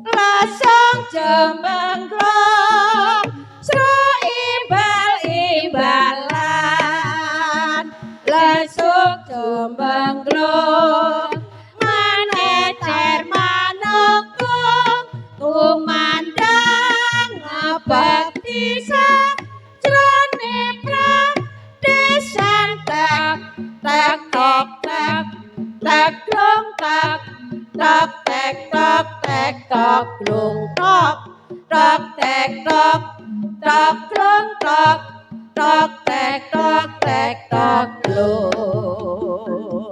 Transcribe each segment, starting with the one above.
Lasang jemenggrong sro imbal-imbalan lesuk jemenggrong maneter manukung kumandang ngabektisan jrone pradesan tak tak tok tak tak dong tak tok tek tok tek tok lung tok tok tek tok tok lung tok tok tek tok lung.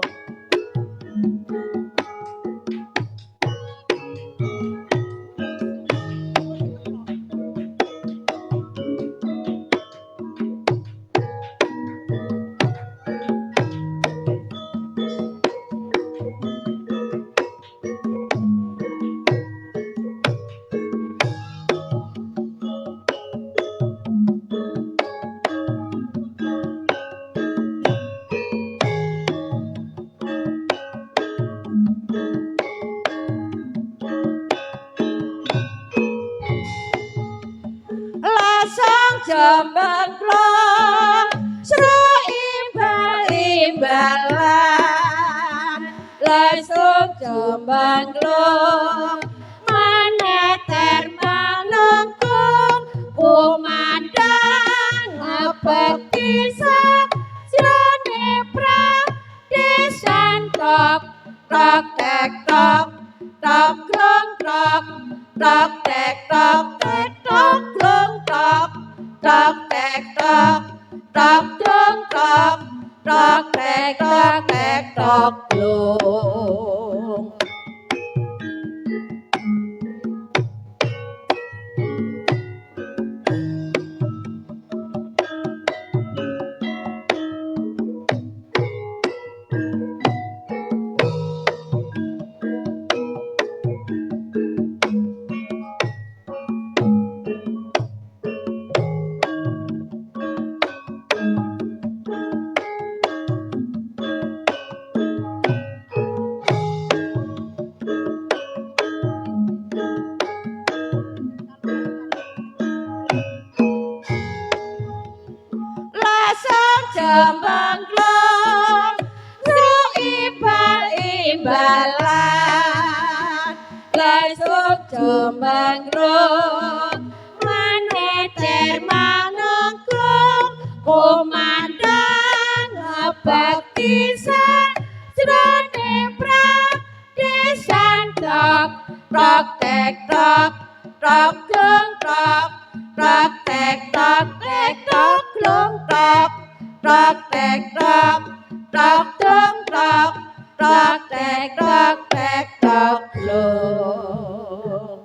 Lasang jemenggrong sro imbal-imbalan lesuk jemenggrong maneter manungkung kumandang ngabektisan jrone pradesan tok tok tek tok tok lung tok tok tek tok lung tok tok tek tok lung tok tok tek tok lung. Lasang jemenggrong sro imbal-imbalan lesuk jemenggrong maneter manungkung kumandang ngabektisan jrone pradesan tok tok tek tok lung tok tok tek tok lung tok tok tek tok lung tok tok tek tok lung.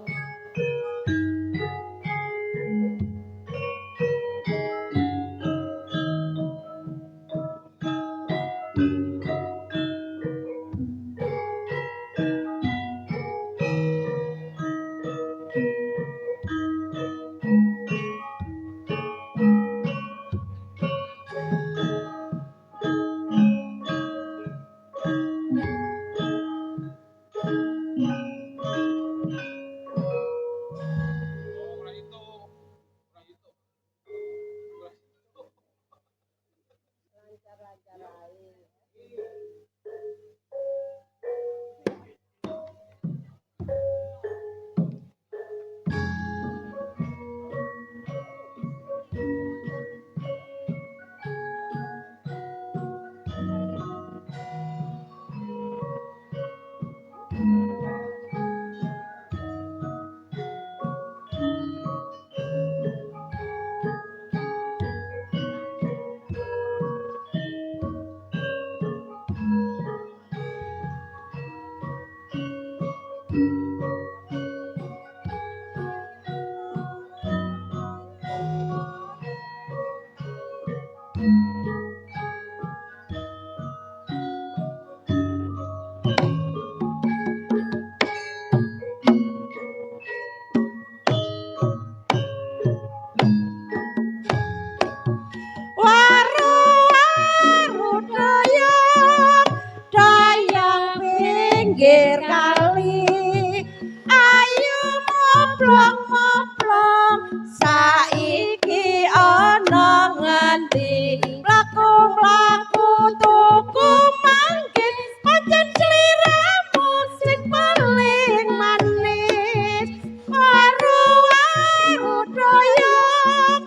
moblong moblong saiki ana nganti mlaku-mlaku tuku manggis pancen sliramu sing paling manis waru-waru doyong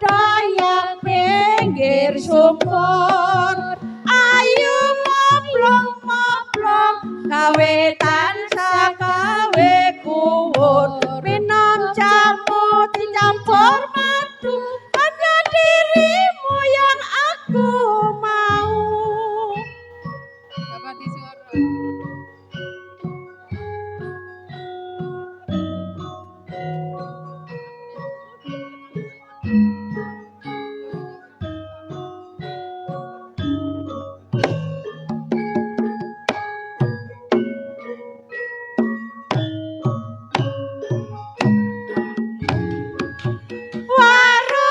doyong pinggir sumur ayu moblong moblong gawe tansah gawe kuwur minum jamu dicampur madu hanya dirimu yang aku mau.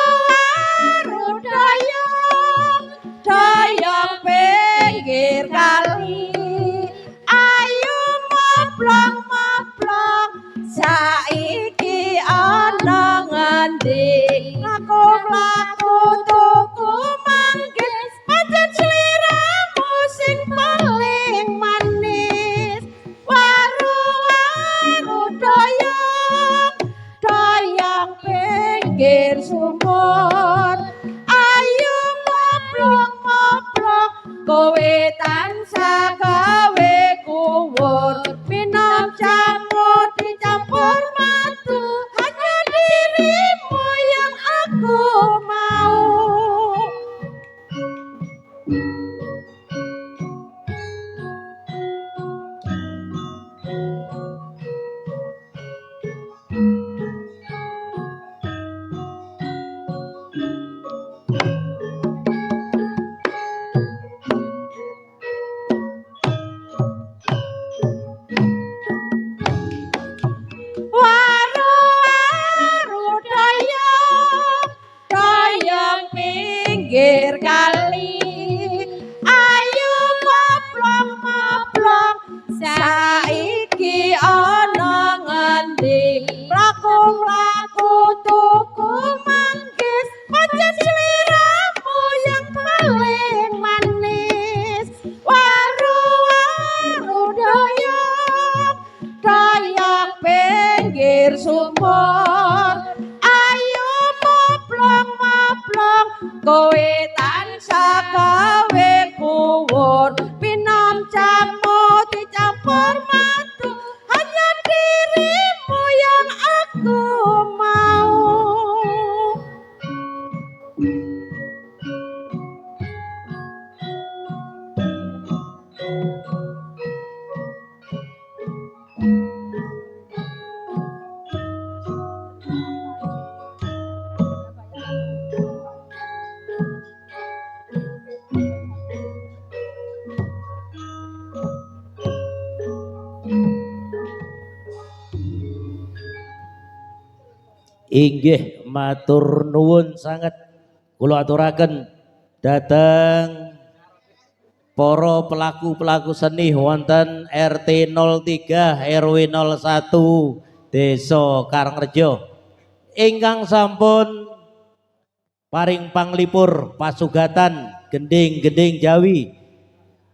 Waru-waru doyong doyong pinggir kali ayu moblong moblong saiki ana ngendi laku-laku tuku manggis pancen sliramu sing paling manis waru-waru doyong doyong pinggir sumur ayu moblong moblong kowe tansah gawe kuwur minum jamu dicampur madu hanya dirimu yang aku mau. Waru-waru doyong doyong pinggir kali ayu moblong moblong saiki ana ngendi mlaku-mlaku tuku manggis pancen sliramu yang paling manis waru-waru doyong doyong pinggir sumur ayu moblong moblong kowe tansah gawe kuwur minum jamu dicampur madu hanya dirimu yang aku mau. Inggih matur nuwun sanget kula aturaken dhateng para pelaku-pelaku seni wonten RT 03 RW 01 Desa Karangrejo ingkang sampun paring panglipur pasugatan gending-gending Jawi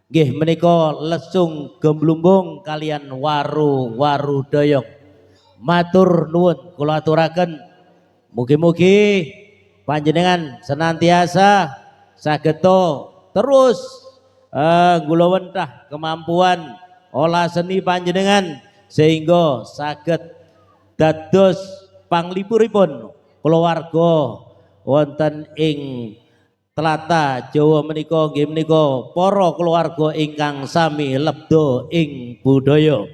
nggih menika lesung gemlumbung kalian waru-waru doyong matur nuwun kula aturaken mugi-mugi panjenengan senantiasa sageta terus nggulawentah kemampuan olah seni panjenengan sehingga saged dados panglipuripun keluarga wonten ing tlatah Jawa menika nggih menika para keluarga ingkang sami lebda ing budaya.